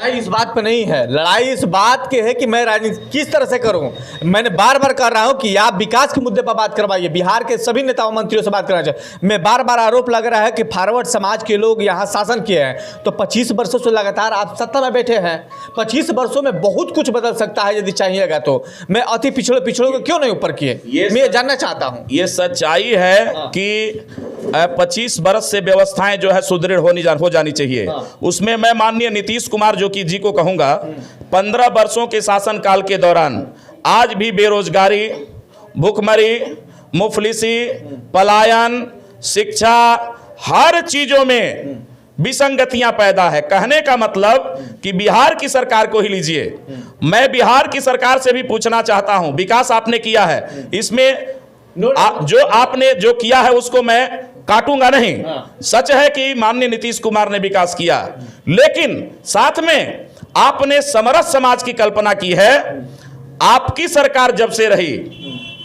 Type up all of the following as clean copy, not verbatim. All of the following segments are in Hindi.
लड़ाई इस बात पे नहीं है, लड़ाई इस बात की है कि मैं राजनीति किस तरह से करूं। मैंने बार बार कह रहा हूं कि आप विकास के मुद्दे पर बात करवाइए, बिहार के सभी नेताओं मंत्रियों से बात करना चाहिए। मैं बार बार आरोप लग रहा है कि फॉरवर्ड समाज के लोग यहां शासन किए हैं, तो 25 वर्षों से लगातार आप सत्ता में बैठे हैं। 25 वर्षों में बहुत कुछ बदल सकता है यदि चाहिएगा तो। मैं अति पिछड़ों को क्यों नहीं ऊपर किए, मैं ये जानना चाहता हूँ। ये सच्चाई है कि 25 वर्ष से व्यवस्थाएं जो है सुदृढ़ हो जानी चाहिए। उसमें मैं माननीय नीतीश कुमार जी को कहूंगा, 15 वर्षों के शासनकाल के दौरान आज भी बेरोजगारी, भूखमरी, मुफलिसी, पलायन, शिक्षा, हर चीजों में विसंगतियां पैदा है। कहने का मतलब कि बिहार की सरकार को ही लीजिए, मैं बिहार की सरकार से भी पूछना चाहता हूं, विकास आपने किया है, इसमें जो आपने जो किया है उसको मैं काटूंगा नहीं। सच है कि माननीय नीतीश कुमार ने विकास किया, लेकिन साथ में आपने समरस समाज की कल्पना की है। आपकी सरकार जब से रही,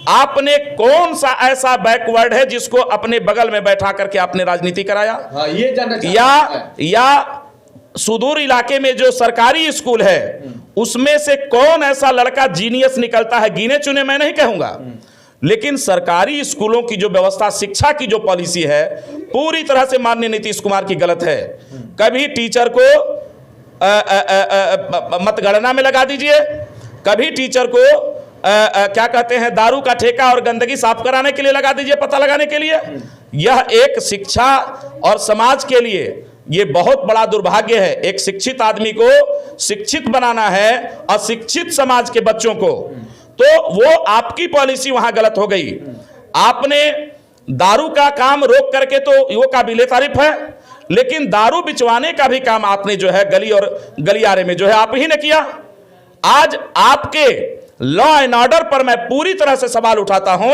आपने कौन सा ऐसा बैकवर्ड है जिसको अपने बगल में बैठा करके आपने राजनीति कराया? ये जानना या सुदूर इलाके में जो सरकारी स्कूल है उसमें से कौन ऐसा लड़का जीनियस निकलता है? गिने चुने मैं नहीं कहूंगा, लेकिन सरकारी स्कूलों की जो व्यवस्था, शिक्षा की जो पॉलिसी है, पूरी तरह से माननीय नीतीश कुमार की गलत है। कभी टीचर को मतगणना में लगा दीजिए, कभी टीचर को क्या कहते हैं, दारू का ठेका और गंदगी साफ कराने के लिए लगा दीजिए, पता लगाने के लिए। यह एक शिक्षा और समाज के लिए ये बहुत बड़ा दुर्भाग्य है। एक शिक्षित आदमी को शिक्षित बनाना है, अशिक्षित समाज के बच्चों को, तो वो आपकी पॉलिसी वहां गलत हो गई। आपने दारू का काम रोक करके तो वो काबिले तारीफ है, लेकिन दारू बिचवाने का भी काम आपने जो है गली और गलियारे में जो है आप ही ने किया। आज आपके लॉ एंड ऑर्डर पर मैं पूरी तरह से सवाल उठाता हूं।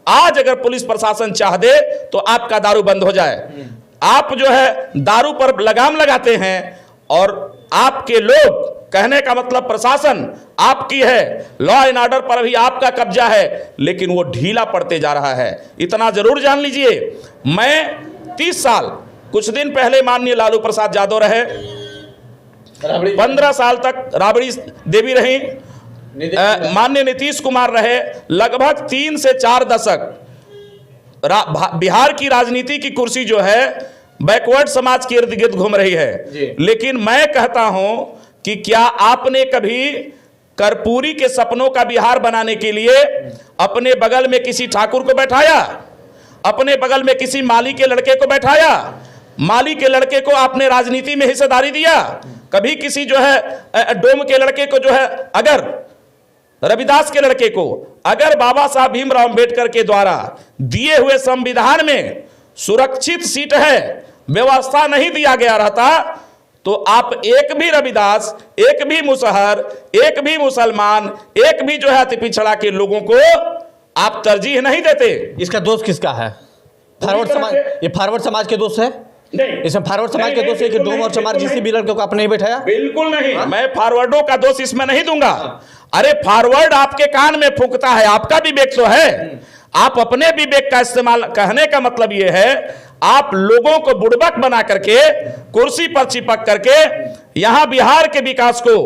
आज अगर पुलिस प्रशासन चाह दे तो आपका दारू बंद हो जाए। आप जो है दारू पर लगाम लगाते हैं और आपके लोग, कहने का मतलब प्रशासन आपकी है, लॉ एंड ऑर्डर पर भी आपका कब्जा है, लेकिन वो ढीला पड़ते जा रहा है। इतना जरूर जान लीजिए, मैं 30 साल, कुछ दिन पहले माननीय लालू प्रसाद यादव रहे, 15 साल तक राबड़ी देवी रही, माननीय नीतीश कुमार रहे, लगभग 3 से 4 दशक बिहार की राजनीति की कुर्सी जो है बैकवर्ड समाज के इर्द गिर्द घूम रही है। लेकिन मैं कहता हूं कि क्या आपने कभी कर्पूरी के सपनों का बिहार बनाने के लिए अपने बगल में किसी ठाकुर को बैठाया? अपने बगल में किसी माली के लड़के को बैठाया? माली के लड़के को आपने राजनीति में हिस्सेदारी दिया? कभी किसी जो है डोम के लड़के को जो है, अगर रविदास के लड़के को अगर बाबा साहब भीमराव अंबेडकर के द्वारा दिए हुए संविधान में सुरक्षित सीट है, व्यवस्था नहीं दिया गया रहता, तो आप एक भी रविदास, एक भी मुसहर, एक भी मुसलमान, एक भी जो है अति पिछड़ा के लोगों को आप तरजीह नहीं देते। इसका दोष किसका है? फॉरवर्ड समाज, ये फॉरवर्ड समाज के दोष है? नहीं, इसमें फॉरवर्ड समाज के दोष है कि डोम और चमार जिस भी लड़के को आपने नहीं बैठाया? बिल्कुल नहीं, मैं फॉरवर्डों का दोष इसमें नहीं दूंगा। अरे फॉरवर्ड आपके कान में फूंकता है, आपका विवेक तो है, आप अपने विवेक का इस्तेमाल, कहने का मतलब यह है आप लोगों को बुड़बक बना करके कुर्सी पर चिपक करके यहां बिहार के विकास को,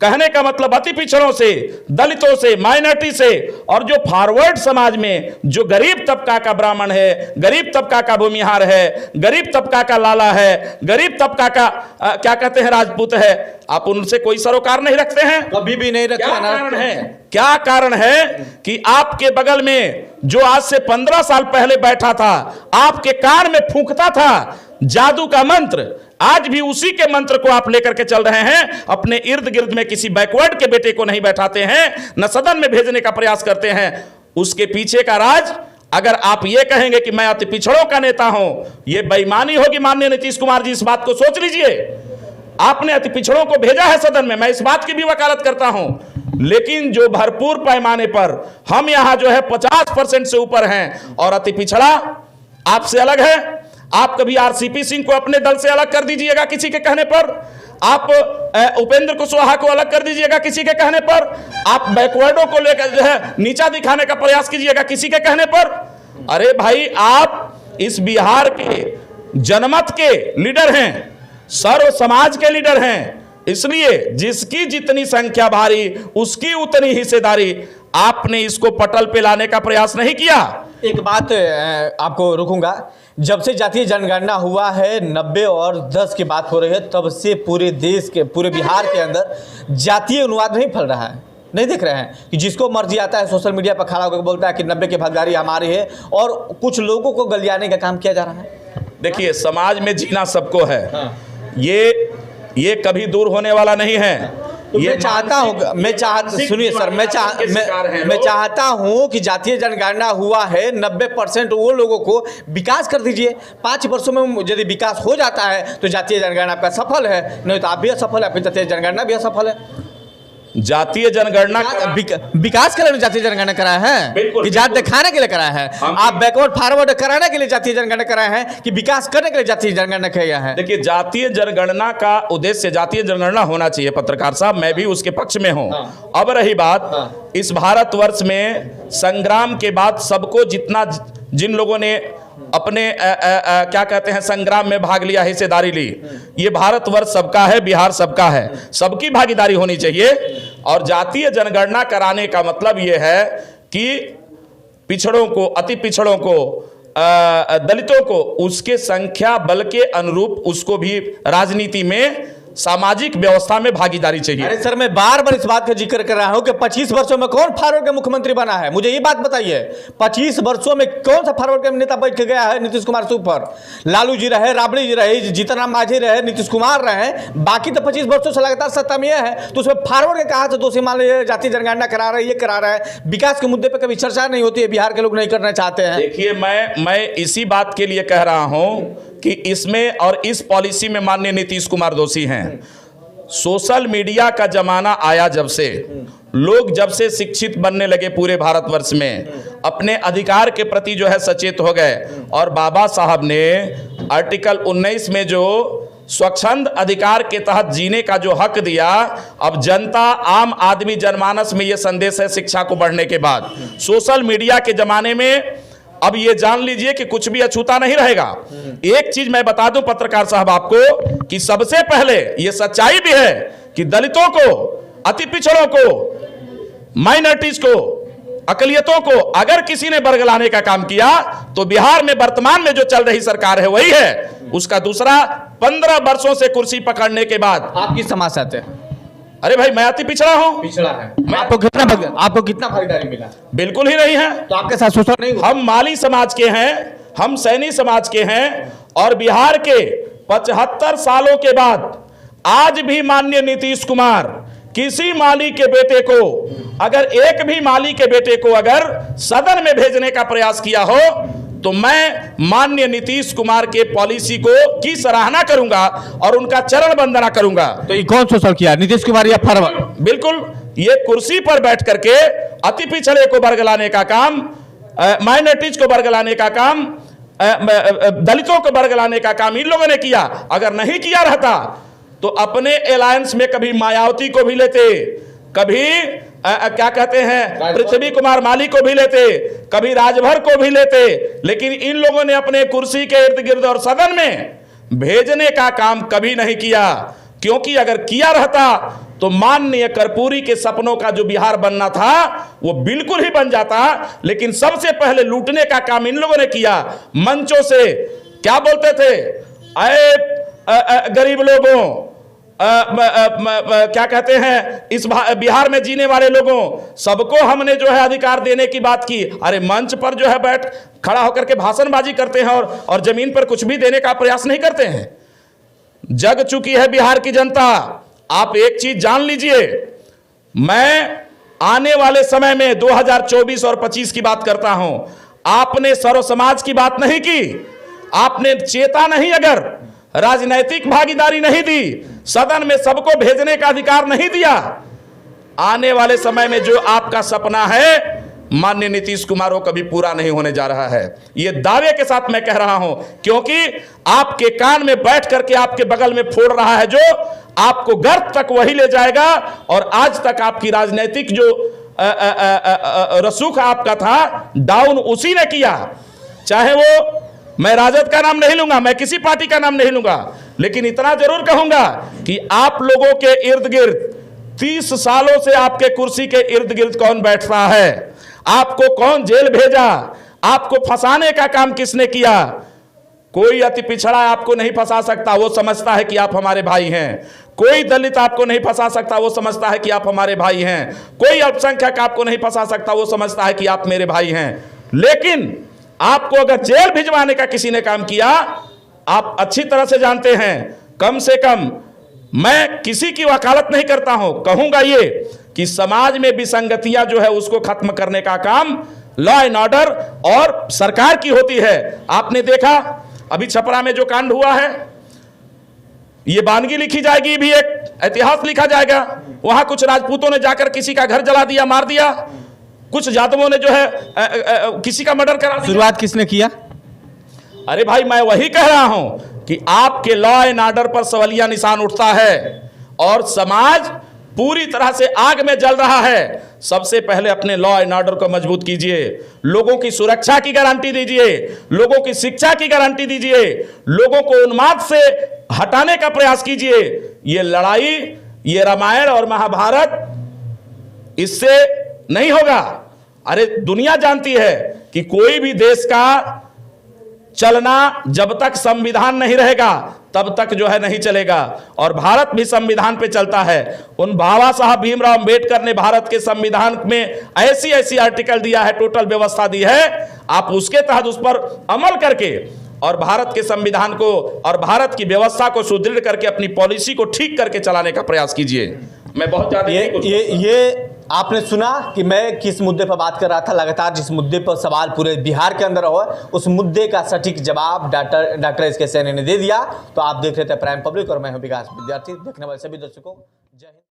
कहने का मतलब अति पिछड़ों से, दलितों से, माइनॉरिटी से, और जो फॉरवर्ड समाज में जो गरीब तबका का ब्राह्मण है, गरीब तबका का भूमिहार है, गरीब तबका का लाला है, गरीब तबका का क्या कहते हैं राजपूत है, आप उनसे कोई सरोकार नहीं रखते हैं? कभी भी नहीं रखते। क्या कारण है? क्या कारण है कि आपके बगल में जो आज से 15 साल पहले बैठा था, आपके कान में फूंकता था जादू का मंत्र, आज भी उसी के मंत्र को आप लेकर के चल रहे हैं। अपने इर्द गिर्द में किसी बैकवर्ड के बेटे को नहीं बैठाते हैं, न सदन में भेजने का प्रयास करते हैं। उसके पीछे का राज, अगर आप ये कहेंगे कि मैं अति पिछड़ों का नेता हूं, ये बेईमानी होगी। माननीय नीतीश कुमार जी, इस बात को सोच लीजिए। आपने अति पिछड़ों को भेजा है सदन में, मैं इस बात की भी वकालत करता हूं, लेकिन जो भरपूर पैमाने पर हम यहां जो है 50% से ऊपर हैं, और अति पिछड़ा आपसे अलग है। आप कभी आरसीपी सिंह को अपने दल से अलग कर दीजिएगा किसी के कहने पर, आप उपेंद्र कुशवाहा को अलग कर दीजिएगा किसी के कहने पर, आप बैकवर्डों को लेकर जो है नीचा दिखाने का प्रयास कीजिएगा किसी के कहने पर। अरे भाई, आप इस बिहार के जनमत के लीडर हैं, सर्व समाज के लीडर हैं, इसलिए जिसकी जितनी संख्या भारी उसकी उतनी हिस्सेदारी। आपने इसको पटल पे लाने का प्रयास नहीं किया। एक बात आपको रुकूंगा, जब से जातीय जनगणना हुआ है 90 और 10 की बात हो रही है, तब से पूरे देश के, पूरे बिहार के अंदर जातीय अनुवाद नहीं फैल रहा है। नहीं देख रहे हैं कि जिसको मर्जी आता है सोशल मीडिया पर खड़ा होकर बोलता है कि 90 की भागीदारी हमारी है, और कुछ लोगों को गलियाने का काम किया जा रहा है। देखिए, समाज में जीना सबको है। हाँ। ये कभी दूर होने वाला नहीं है। तो मैं चाहता हूँ, सुनिए सर, मैं चाहता हूँ कि जातीय जनगणना हुआ है, 90% वो लोगों को विकास कर दीजिए। 5 वर्षों में यदि विकास हो जाता है तो जातीय जनगणना आपका सफल है, नहीं तो आप भी असफल है, फिर जातीय जनगणना भी असफल है। जातीय जनगणना विकास के लिए जातीय जनगणना कराया है, बिल्कुल, कि जात दिखाने के लिए कराया है। आप बैकवर्ड फॉरवर्ड कराने के लिए जातीय जनगणना कराया है कि विकास करने के लिए जातीय जनगणना किया है? देखिए, जातीय जनगणना का उद्देश्य, जातीय जनगणना होना चाहिए पत्रकार साहब, मैं भी उसके पक्ष में हूं। हाँ। अब रही बात, हाँ। इस भारतवर्ष में संग्राम के बाद सबको जिन लोगों ने अपने क्या कहते हैं संग्राम में भाग लिया, हिस्सेदारी ली, ये भारतवर्ष सबका है, बिहार सबका है, सबकी भागीदारी होनी चाहिए। और जातीय जनगणना कराने का मतलब ये है कि पिछड़ों को, अति पिछड़ों को, दलितों को उसके संख्या बल के अनुरूप उसको भी राजनीति में, सामाजिक व्यवस्था में भागीदारी चाहिए। अरे सर, मैं बार बार इस बात का जिक्र कर रहा हूं कि 25 वर्षों में कौन फॉरवर्ड का मुख्यमंत्री बना है? मुझे ये बात बताइए, 25 वर्षों में कौन सा फॉरवर्ड का नेता बैठ के गया है नीतीश कुमार से ऊपर? लालू जी रहे, राबड़ी जी रहे, जीतन राम मांझी रहे, नीतीश कुमार रहे, बाकी तो 25 वर्षों से लगातार सत्ता में है। तो उसमें फॉरवर्ड के कहा से दोषी मान लीजिए, जातीय जनगणना करा रहा है, ये करा रहा है, विकास के मुद्दे पर कभी चर्चा नहीं होती है, बिहार के लोग नहीं करना चाहते हैं। देखिए, मैं इसी बात के लिए कह रहा हूं कि इसमें और इस पॉलिसी में माननीय नीतीश कुमार दोषी हैं। सोशल मीडिया का जमाना आया जब से, लोग जब से शिक्षित बनने लगे पूरे भारतवर्ष में, अपने अधिकार के प्रति जो है सचेत हो गए, और बाबा साहब ने आर्टिकल 19 में जो स्वच्छंद अधिकार के तहत जीने का जो हक दिया, अब जनता, आम आदमी, जनमानस में ये संदेश है शिक्षा को बढ़ने के बाद। सोशल मीडिया के जमाने में अब ये जान लीजिए कि कुछ भी अछूता नहीं रहेगा। एक चीज मैं बता दूं पत्रकार साहब आपको, कि सबसे पहले ये सच्चाई भी है कि दलितों को, अति पिछड़ों को, माइनॉरिटीज को, अकलियतों को अगर किसी ने बरगलाने का काम किया तो बिहार में वर्तमान में जो चल रही सरकार है वही है। उसका दूसरा, 15 वर्षों से कुर्सी पकड़ने के बाद आप किस समाज से आते हैं? अरे भाई, मैं अति पिछड़ा हूं। पिछड़ा है। आपको कितना भागीदारी मिला? बिल्कुल ही नहीं है। तो आपके साथ शोषण नहीं हुआ? हम माली समाज के हैं, हम सैनी समाज के हैं, और बिहार के 75 सालों के बाद आज भी माननीय नीतीश कुमार किसी माली के बेटे को, अगर एक भी माली के बेटे को अगर सदन में भेजने का प्रयास किया हो तो मैं माननीय नीतीश कुमार के पॉलिसी की सराहना करूंगा और उनका चरण वंदना करूंगा। तो ये कौन शोषण किया, नीतीश कुमार या फॉरवर्ड? बिल्कुल, ये कुर्सी पर बैठ करके अति पिछड़े को बरगलाने का काम, माइनॉरिटीज को बरगलाने का काम, दलितों को बरगलाने का काम इन लोगों ने किया। अगर नहीं किया रहता तो अपने अलायंस में कभी मायावती को भी लेते, कभी क्या कहते हैं पृथ्वी कुमार माली को भी लेते, कभी राजभर को भी लेते, लेकिन इन लोगों ने अपने कुर्सी के इर्द गिर्द और सदन में भेजने का काम कभी नहीं किया। क्योंकि अगर किया रहता तो माननीय कर्पूरी के सपनों का जो बिहार बनना था वो बिल्कुल ही बन जाता। लेकिन सबसे पहले लूटने का काम इन लोगों ने किया। मंचों से क्या बोलते थे, अरे गरीब लोगों, क्या कहते हैं, इस बिहार में जीने वाले लोगों, सबको हमने जो है अधिकार देने की बात की। अरे मंच पर जो है बैठ खड़ा होकर के भाषणबाजी करते हैं और जमीन पर कुछ भी देने का प्रयास नहीं करते हैं। जग चुकी है बिहार की जनता। आप एक चीज जान लीजिए, मैं आने वाले समय में 2024 और 25 की बात करता हूं। आपने सर्व समाज की बात नहीं की, आपने चेता नहीं, अगर राजनैतिक भागीदारी नहीं दी, सदन में सबको भेजने का अधिकार नहीं दिया, आने वाले समय में जो आपका सपना है माननीय नीतीश कुमार को कभी पूरा नहीं होने जा रहा है। ये दावे के साथ मैं कह रहा हूं, क्योंकि आपके कान में बैठ करके आपके बगल में फोड़ रहा है जो आपको गर्त तक वही ले जाएगा। और आज तक आपकी राजनीतिक जो रसूख आपका था, डाउन उसी ने किया। चाहे वो, मैं राजद का नाम नहीं लूंगा, मैं किसी पार्टी का नाम नहीं लूंगा, लेकिन इतना जरूर कहूंगा कि आप लोगों के इर्द गिर्द 30 सालों से आपके कुर्सी के इर्द गिर्द कौन बैठता है, आपको कौन जेल भेजा, आपको फंसाने का काम किसने किया। कोई अति पिछड़ा आपको नहीं फंसा सकता, वो समझता है कि आप हमारे भाई हैं। कोई दलित आपको नहीं फंसा सकता, वो समझता है कि आप हमारे भाई हैं। कोई अल्पसंख्यक आपको नहीं फंसा सकता, वो समझता है कि आप मेरे भाई हैं। लेकिन आपको अगर जेल भिजवाने का किसी ने काम किया, आप अच्छी तरह से जानते हैं। कम से कम मैं किसी की वकालत नहीं करता हूं, कहूंगा ये कि समाज में विसंगतियां जो है उसको खत्म करने का काम लॉ एंड ऑर्डर और सरकार की होती है। आपने देखा अभी छपरा में जो कांड हुआ है, ये वानगी लिखी जाएगी, भी एक इतिहास लिखा जाएगा। वहां कुछ राजपूतों ने जाकर किसी का घर जला दिया, मार दिया। कुछ जादवों ने जो है किसी का मर्डर करा दिया। शुरुआत किसने किया? अरे भाई, मैं वही कह रहा हूं कि आपके लॉ एंड ऑर्डर पर सवालिया निशान उठता है और समाज पूरी तरह से आग में जल रहा है। सबसे पहले अपने लॉ एंड ऑर्डर को मजबूत कीजिए, लोगों की सुरक्षा की गारंटी दीजिए, लोगों की शिक्षा की गारंटी दीजिए, लोगों को उन्माद से हटाने का प्रयास कीजिए। ये लड़ाई, ये रामायण और महाभारत इससे नहीं होगा। अरे दुनिया जानती है कि कोई भी देश का चलना जब तक संविधान नहीं रहेगा तब तक जो है नहीं चलेगा, और भारत भी संविधान पे चलता है। उन बाबा साहब भीमराव अंबेडकर ने भारत के संविधान में ऐसी ऐसी आर्टिकल दिया है, टोटल व्यवस्था दी है, आप उसके तहत उस पर अमल करके और भारत के संविधान को और भारत की व्यवस्था को सुदृढ़ करके अपनी पॉलिसी को ठीक करके चलाने का प्रयास कीजिए। मैं बहुत ज्यादा ये आपने सुना कि मैं किस मुद्दे पर बात कर रहा था। लगातार जिस मुद्दे पर सवाल पूरे बिहार के अंदर हुआ, उस मुद्दे का सटीक जवाब डॉक्टर एस के सैनी ने दे दिया। तो आप देख रहे थे प्राइम पब्लिक और मैं हूं विकास विद्यार्थी। देखने वाले सभी दर्शकों जय हिंद।